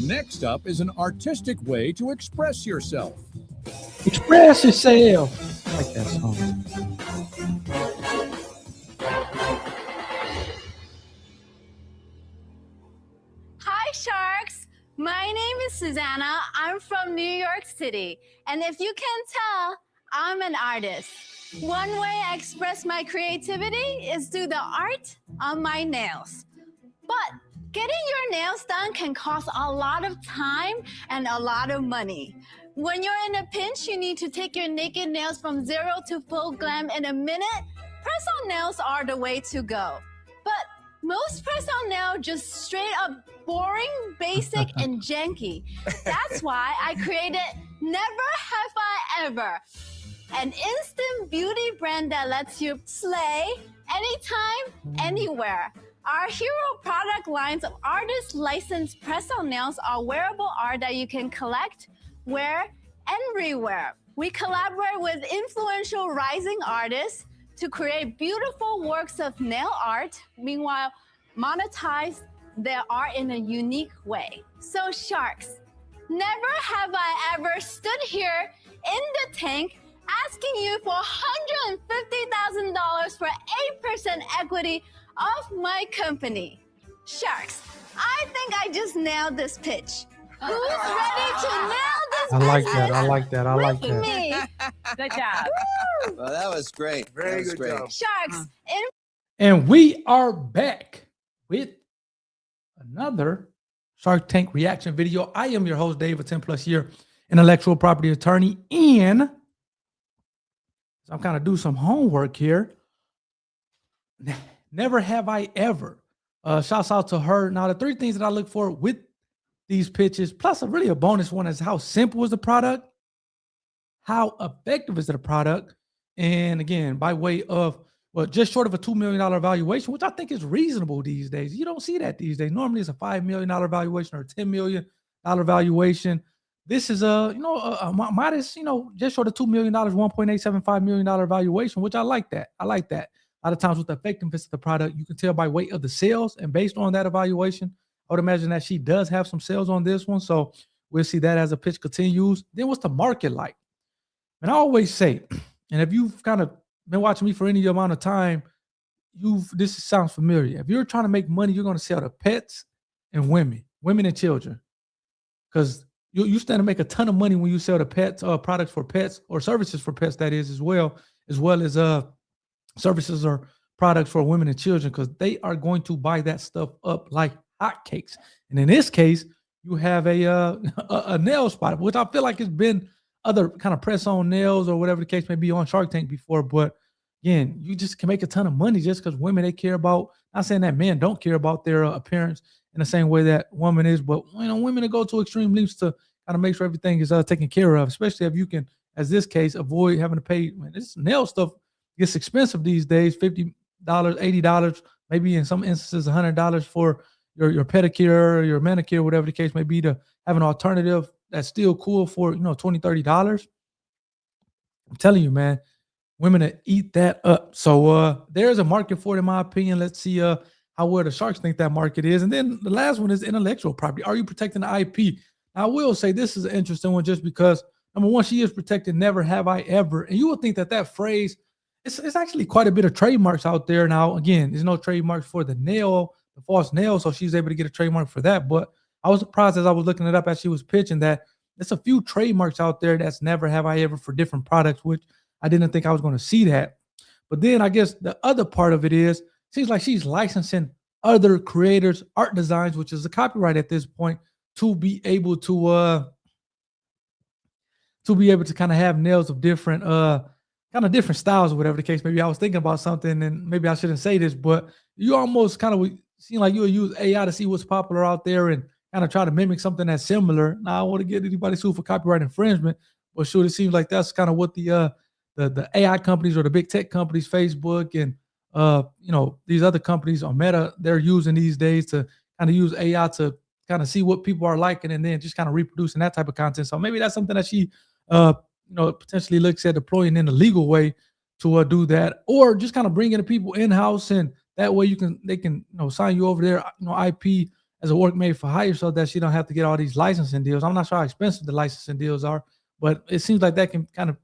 Next up is an artistic way to express yourself. Express yourself. I like that song. Hi, Sharks. My name is Susanna. I'm from New York City. And if you can tell, I'm an artist. One way I express my creativity is through the art on my nails. But getting your nails done can cost a lot of time and a lot of money. When you're in a pinch, you need to take your naked nails from zero to full glam in a minute. Press-on nails are the way to go. But most press-on nails just straight up boring, basic, and janky. That's why I created Never Have I Ever, an instant beauty brand that lets you slay anytime, anywhere. Our hero product lines of artist licensed press-on nails are wearable art that you can collect, wear, and rewear. We collaborate with influential rising artists to create beautiful works of nail art, meanwhile monetize their art in a unique way. So Sharks, never have I ever stood here in the tank asking you for $150,000 for 8% equity of my company. Sharks, I think I just nailed this pitch. Who's ready to nail this I like business that. I like that. I like with that. me? Good job. Well, that was great. Very That was good great. job. Sharks, in And we are back with another Shark Tank reaction video. I am your host, Dave, a 10 plus year intellectual property attorney. And so I'm kind of do some homework here. Never have I ever. Shouts out to her. Now, the three things that I look for with these pitches, plus really a bonus one, is how simple is the product, how effective is the product, and again, by way of, well, just short of a $2 million valuation, which I think is reasonable these days. You don't see that these days. Normally it's a $5 million valuation or a $10 million valuation. This is a modest, just short of $2 million, $1.875 million valuation, which I like that. I like that. A lot of times with the effectiveness of the product, you can tell by weight of the sales, and based on that evaluation, I would imagine that she does have some sales on this one. So we'll see that as the pitch continues. Then what's the market like? And I always say, and if you've kind of been watching me for any amount of time, this sounds familiar. If you're trying to make money, you're going to sell to pets and women and children, because you stand to make a ton of money when you sell to pets, products for pets or services for pets, that is, as well as services or products for women and children, because they are going to buy that stuff up like hotcakes. And in this case, you have a nail spot, which I feel like has been other kind of press-on nails or whatever the case may be on Shark Tank before. But again, you just can make a ton of money just because women, they care about, not saying that men don't care about their appearance in the same way that women is, but women that go to extreme lengths to kind of make sure everything is taken care of, especially if you can, as this case, avoid having to pay. This nail stuff gets expensive these days, $50, $80, maybe in some instances $100 for your pedicure, your manicure, whatever the case may be, to have an alternative that's still cool for $20, $30. I'm telling you, man, women that eat that up. So there's a market for it, in my opinion. Let's see how well the Sharks think that market is. And then the last one is intellectual property. Are you protecting the IP? Now, I will say this is an interesting one just because, number one, she is protected, never have I ever. And you would think that phrase, it's actually quite a bit of trademarks out there. Now, again, there's no trademarks for the nail, the false nail, so she's able to get a trademark for that. But I was surprised as I was looking it up as she was pitching that there's a few trademarks out there that's never have I ever for different products, which I didn't think I was going to see that. But then I guess the other part of it is, seems like she's licensing other creators' art designs, which is a copyright at this point, to be able to kind of have nails of different kind of different styles or whatever the case. Maybe I was thinking about something and maybe I shouldn't say this, but you almost kind of seem like you would use AI to see what's popular out there and kind of try to mimic something that's similar. Now, I don't want to get anybody sued for copyright infringement, but sure, it seems like that's kind of what the AI companies or the big tech companies, Facebook and these other companies on Meta, they're using these days to kind of use AI to kind of see what people are liking and then just kind of reproducing that type of content. So maybe that's something that she potentially looks at deploying in a legal way to do that, or just kind of bringing the people in-house, and that way they can sign you over their IP as a work made for hire so that she don't have to get all these licensing deals. I'm not sure how expensive the licensing deals are, but it seems like that can kind of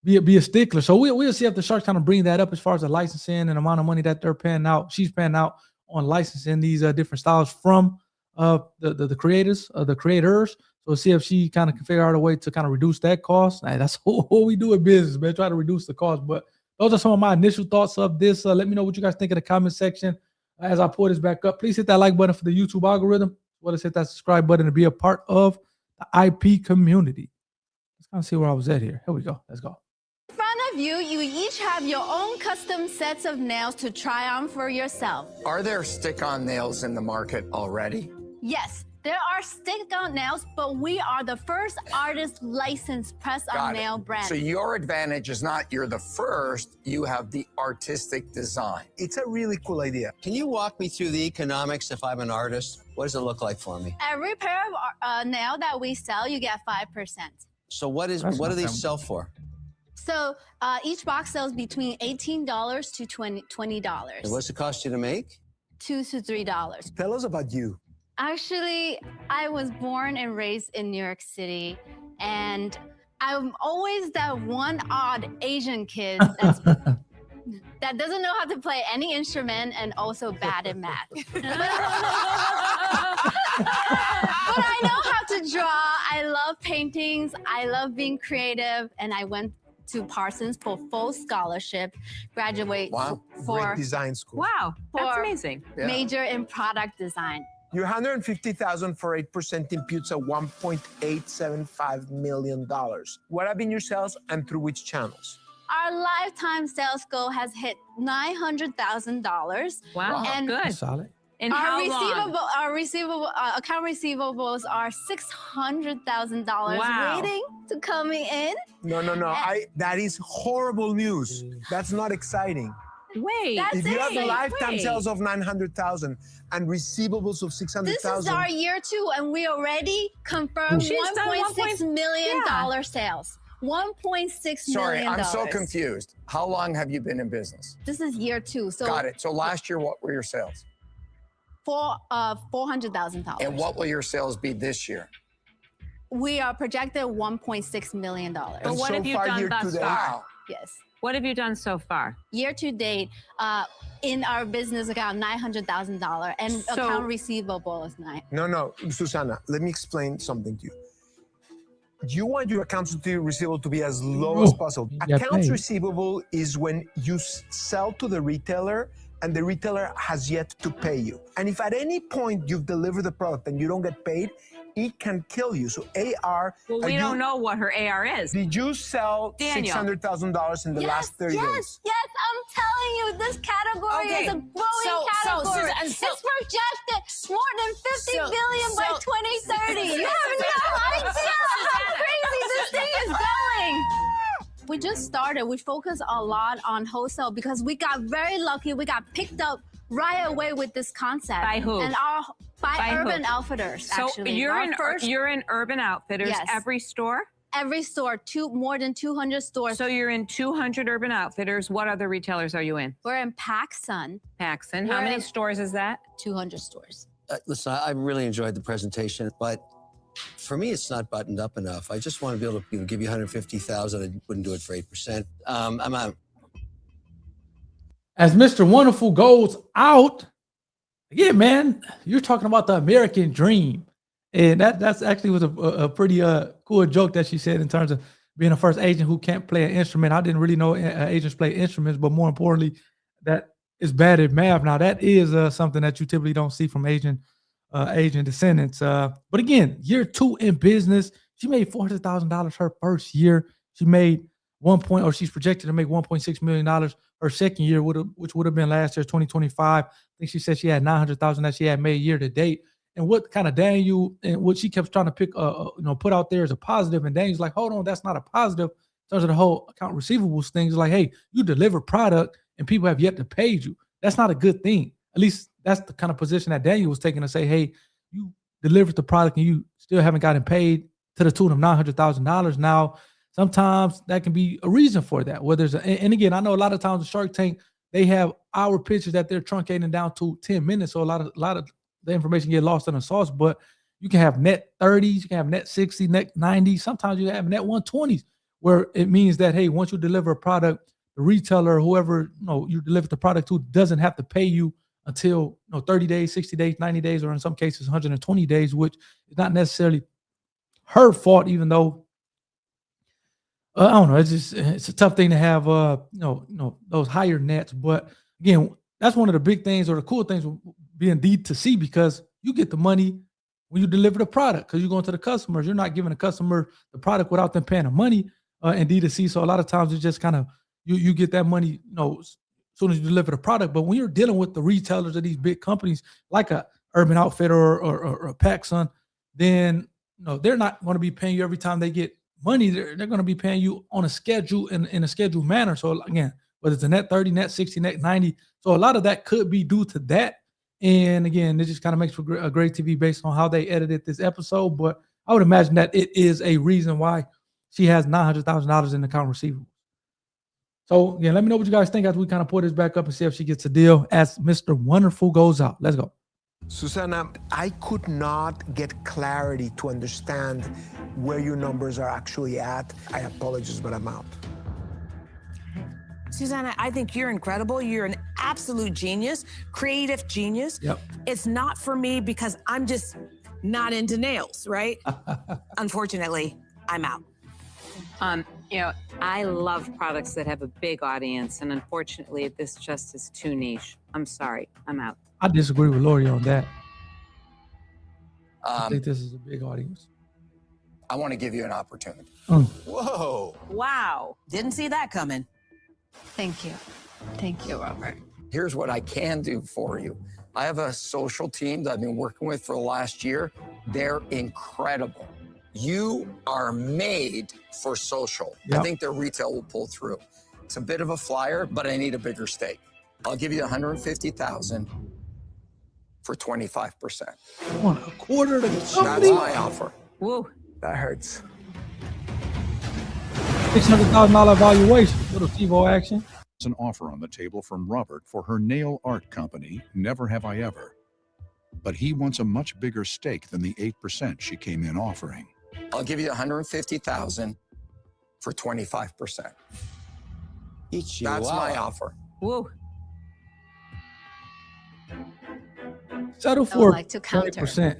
be a stickler. So we'll see if the Sharks kind of bring that up as far as the licensing and amount of money that they're paying out. She's paying out on licensing these different styles from the creators. So we'll see if she kind of can figure out a way to kind of reduce that cost. Hey, that's what we do in business, man. Try to reduce the cost. But those are some of my initial thoughts of this. Let me know what you guys think in the comment section as I pull this back up. Please hit that like button for the YouTube algorithm. As well as hit that subscribe button to be a part of the IP community. Let's kind of see where I was at here. Here we go. Let's go. In front of you, you each have your own custom sets of nails to try on for yourself. Are there stick-on nails in the market already? Yes, there are stick-on nails, but we are the first artist licensed press-on nail brand. So your advantage is not you're the first, you have the artistic design. It's a really cool idea. Can you walk me through the economics if I'm an artist? What does it look like for me? Every pair of nail that we sell, you get 5%. So what do these sell for? So each box sells between $18 to $20. And what's it cost you to make? $2 to $3. Tell us about you. Actually, I was born and raised in New York City, and I'm always that one odd Asian kid that doesn't know how to play any instrument and also bad at math. But I know how to draw. I love paintings. I love being creative, and I went to Parsons for full scholarship, graduate for Great design school. Wow, that's For- amazing. major in product design. Your 150,000 for 8% imputes a $1.875 million. What have been your sales and through which channels? Our lifetime sales goal has hit $900,000. Wow, And good. Solid. And Our how long? receivable account receivables are $600,000 Wow. waiting to coming in. No. That is horrible news. That's not exciting. Wait. That's If you have it. lifetime Wait. sales of 900,000 and receivables of This is 600,000, our year 2, and we already confirmed She's done $1.6 million yeah. sales. $1.6 Sorry, million. I'm so confused. How long have you been in business? This is year 2. So Got it. So last year, what were your sales? for $400,000. And what will your sales be this year? We are projected $1.6 million. But And what so have you far, done year thus to date- far? Wow. Yes. What have you done so far? Year to date, in our business account, $900,000, and So- account receivable is $9. No, Susana, let me explain something to you. You want your accounts receivable to be as low as possible. Yeah, Accounts paid. receivable is when you sell to the retailer and the retailer has yet to pay you. And if at any point you've delivered the product and you don't get paid, it can kill you. So AR. Well, we don't know what her AR is. Did you sell Daniel. $600,000 in the last 30 days? Yes, I'm telling you, this category is a growing category. It's projected more than $50 billion by 2030. You have no idea how crazy this thing is going. We just started. We focus a lot on wholesale because we got very lucky. We got picked up right away with this concept. By who? And by By who? Urban Outfitters, So actually. you're Our in first- you're in Urban Outfitters. Yes. Every store. every store, more than 200 stores. So you're in 200 Urban Outfitters. What other retailers are you in? We're in PacSun, Paxson. How We're many in- stores is that? 200 stores. Listen, I really enjoyed the presentation, but for me, it's not buttoned up enough. I just want to be able to give you 150,000. I wouldn't do it for 8%. I'm out. As Mr. Wonderful goes out, again, man, you're talking about the American dream. And that's actually was a pretty cool joke that she said in terms of being the first Asian who can't play an instrument. I didn't really know Asians play instruments, but more importantly, that is bad at math. Now, that is something that you typically don't see from Asian descendants. But again, year 2 in business, she made $400,000 her first year. She made she's projected to make $1.6 million her second year, which would have been last year, 2025. I think she said she had $900,000 that she had made year to date. And what kind of Daniel and what she kept trying to put out there as a positive, and Daniel's like, hold on, that's not a positive in terms of the whole account receivables thing. It's like, hey, you deliver product and people have yet to pay you. That's not a good thing. At least that's the kind of position that Daniel was taking to say, hey, you delivered the product and you still haven't gotten paid to the tune of $900,000. Now, sometimes that can be a reason for that. And again, I know a lot of times the Shark Tank, they have hour pitches that they're truncating down to 10 minutes. So a lot of the information get lost in the sauce, but you can have net 30s, you can have net 60, net 90. Sometimes you have net 120s, where it means that, hey, once you deliver a product, the retailer, whoever you deliver the product to, doesn't have to pay you until 30 days, 60 days, 90 days, or in some cases 120 days, which is not necessarily her fault, even though I don't know. It's a tough thing to have those higher nets. But again, that's one of the big things or the cool things with being D2C, because you get the money when you deliver the product, because you're going to the customers. You're not giving the customer the product without them paying the money in D2C. So a lot of times it's just kind of you get that money, as soon as you deliver the product. But when you're dealing with the retailers of these big companies like a Urban Outfitter or a PacSun, then they're not going to be paying you every time they get money. They're going to be paying you on a schedule in a scheduled manner. So again, whether it's a net 30, net 60, net 90. So a lot of that could be due to that. And again, it just kind of makes for a great TV based on how they edited this episode. But I would imagine that it is a reason why she has $900,000 in account receivable. So again, let me know what you guys think as we kind of pull this back up and see if she gets a deal as Mr. Wonderful goes out. Let's go. Susanna, I could not get clarity to understand where your numbers are actually at. I apologize, but I'm out. Susanna, I think you're incredible. You're an absolute genius, creative genius. Yep. It's not for me because I'm just not into nails, right? Unfortunately, I'm out. I love products that have a big audience, and unfortunately, this just is too niche. I'm sorry, I'm out. I disagree with Lori on that. I think this is a big audience. I want to give you an opportunity. Whoa. Wow. Didn't see that coming. Thank you. Thank you, Robert. Here's what I can do for you. I have a social team that I've been working with for the last year. They're incredible. You are made for social. Yep. I think their retail will pull through. It's a bit of a flyer, but I need a bigger stake. I'll give you $150,000 for 25%. I want a quarter of the That's company. my offer. Woo. That hurts. $600,000 valuation. Little TiVo action. It's an offer on the table from Robert for her nail art company, Never Have I Ever. But he wants a much bigger stake than the 8% she came in offering. I'll give you $150,000 for 25%. That's my offer. Woo. Settle I would for like to counter. 20%.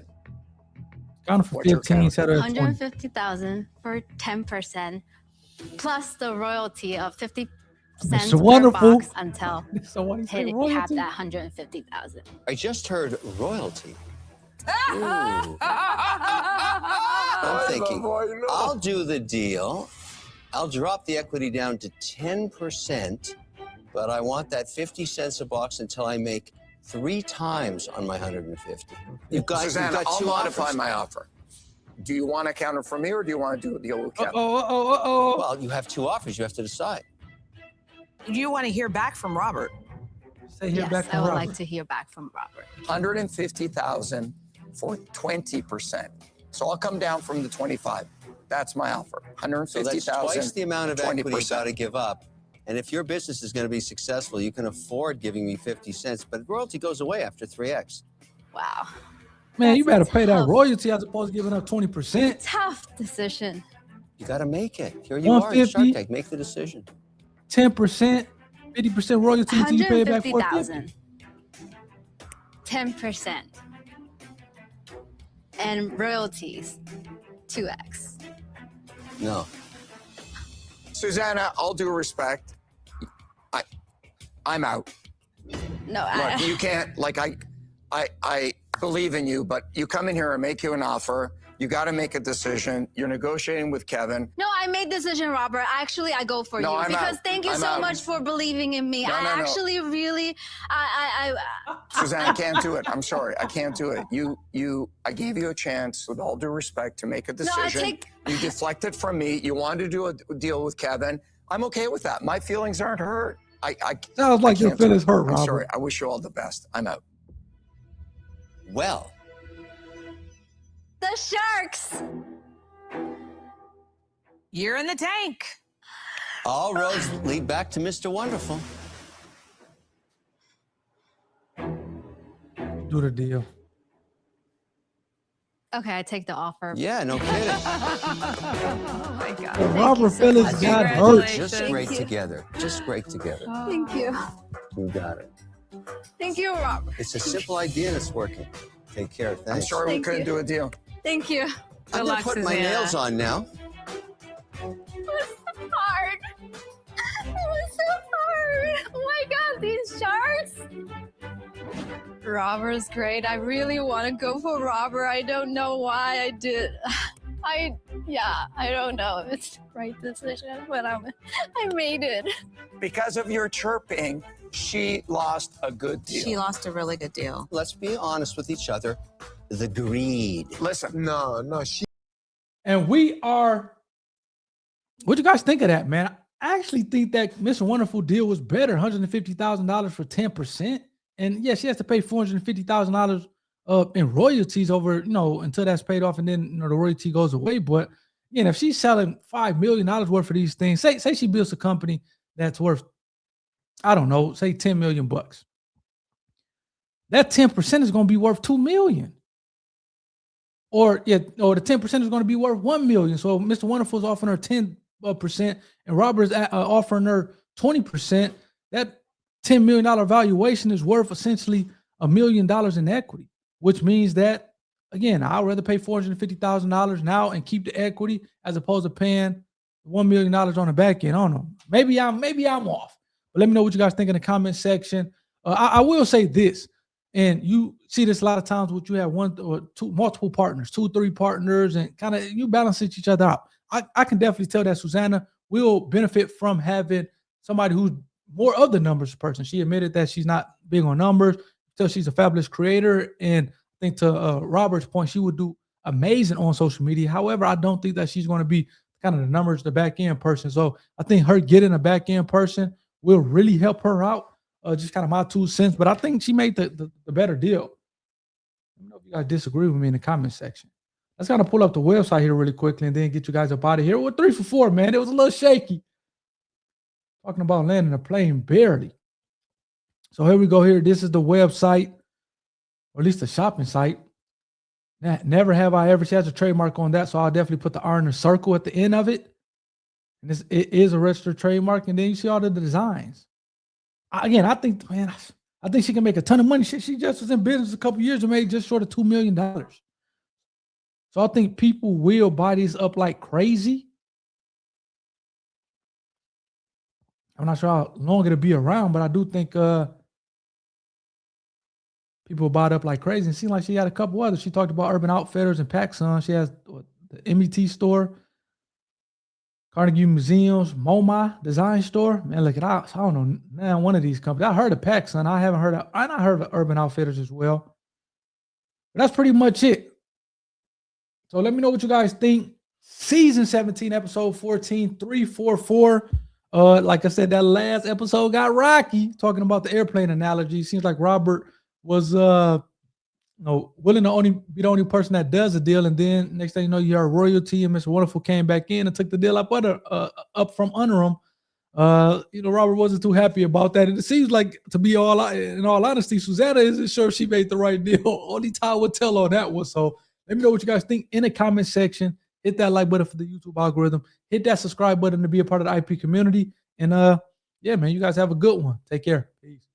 Counter for What's your 15. Settle at 20. $150,000 for 10%, plus the royalty of 50 cents Mr. per Wonderful. box until So why do you say hit royalty? cap that $150,000. I just heard royalty. Ooh. I'm thinking, I'll do the deal. I'll drop the equity down to 10%, but I want that 50 cents a box until I make 3 times on my 150. You've got Susanna, I'll 2 modify offers. my offer. Do you want to counter for me or do you want to do a deal with Kevin? Well, you have 2 offers. You have to decide. You want to hear back from Robert. Say here Yes, back I from would Robert. like to hear back from Robert. $150,000 for 20%. So I'll come down from the 25. That's my offer. So that's twice $150,000. the amount of equity you 20%. got to give up. And if your business is going to be successful, you can afford giving me 50 cents, but royalty goes away after 3x. Wow. Man, you That's a better pay that tough- royalty as opposed to giving up 20%. Tough decision. You got to make it. Here you are, in 150. Shark Tank. Make the decision. 10%, 50% royalty until you pay it back 450. 10%. And royalties, 2x. No. Susanna, all due respect, I'm out. No, Look, you can't, I believe in you, but you come in here and make you an offer. You got to make a decision. You're negotiating with Kevin. No, I made the decision, Robert. Actually, I go for No, you I'm because out. thank you I'm so out. much for believing in me. No, I no, no. actually really, I Susanna, I can't do it. I'm sorry. I can't do it. I gave you a chance, with all due respect, to make a No, I decision. take- You deflected from me. You wanted to do a deal with Kevin. I'm okay with that. My feelings aren't hurt. Sounds like your can't do feelings it. hurt, I'm Robert. sorry. I wish you all the best. I'm out. Well, the Sharks. You're in the tank. all roads lead back to Mr. Wonderful. Do the deal. Okay, I take the offer. Yeah, no kidding. Oh my God. Robert so Phillips much. got hurt. Just Congratulations. great Thank you. together. Just great together. Thank you. You got it. Thank you, Robert. It's a simple idea that's working. Take care. I'm Thanks. sorry we Thank couldn't you. do a deal. Thank you. I'm Good gonna luck, put my Susanna. nails on now. It was so hard. It was so hard. Oh my God, these sharks. Robert's great. I really want to go for Robert. I don't know why I did. I don't know if it's the right decision, but I made it. Because of your chirping, she lost a good deal. She lost a really good deal. Let's be honest with each other. The greed. Listen, No, And we are. What you guys think of that, man? I actually think that Mr. Wonderful deal was better. $150,000 for 10%. And yeah, she has to pay $450,000 in royalties over, until that's paid off, and then the royalty goes away. But if she's selling $5 million worth of these things, say she builds a company that's worth, I don't know, say $10 million bucks. That 10% is going to be worth $2 million. Or the 10% is going to be worth $1 million. So Mr. Wonderful is offering her 10%, and Robert's offering her 20%. That $10 million valuation is worth essentially $1 million in equity, which means that, again, I'd rather pay $450,000 now and keep the equity as opposed to paying $1 million on the back end. I don't know. Maybe I'm off. But let me know what you guys think in the comment section. I will say this, and you see this a lot of times when you have one or two, multiple partners, 2-3 partners, and kind of you balance each other out. I can definitely tell that Susanna will benefit from having somebody who's more of the numbers person. She admitted that she's not big on numbers, so she's a fabulous creator. And I think to Robert's point, she would do amazing on social media. However, I don't think that she's going to be kind of the numbers, the back end person. So I think her getting a back end person will really help her out. Just kind of my 2 cents, but I think she made the better deal. Let me know if you guys disagree with me in the comment section. Let's kind of pull up the website here really quickly and then get you guys up out of here. We're 3 for 4, man. It was a little shaky. Talking about landing a plane barely. So here we go here. This is the website, or at least the shopping site. Never have I ever. She has a trademark on that, so I'll definitely put the R in the circle at the end of it. And it is a registered trademark. And then you see all the designs. Again, I think she can make a ton of money. She just was in business a couple years and made just short of $2 million. So I think people will buy these up like crazy. I'm not sure how long it'll be around, but I do think people buy it up like crazy. It seems like she had a couple others. She talked about Urban Outfitters and PacSun. She has the MET store, Carnegie Museums, MoMA Design Store. Man, look at I don't know, man, one of these companies. I heard of PacSun. I heard of Urban Outfitters as well. But that's pretty much it. So let me know what you guys think. Season 17, episode 14, 344. Like I said, that last episode got rocky, talking about the airplane analogy. Seems like Robert was willing to only be the only person that does the deal, and then next thing you know, you heard royalty, and Mr. Wonderful came back in and took the deal up from under him. Robert wasn't too happy about that, and it seems like, to be in all honesty, Susanna isn't sure she made the right deal. Only time would tell on that one. So let me know what you guys think in the comment section. Hit that like button for the YouTube algorithm. Hit that subscribe button to be a part of the IP community. And yeah, man, you guys have a good one. Take care. Peace.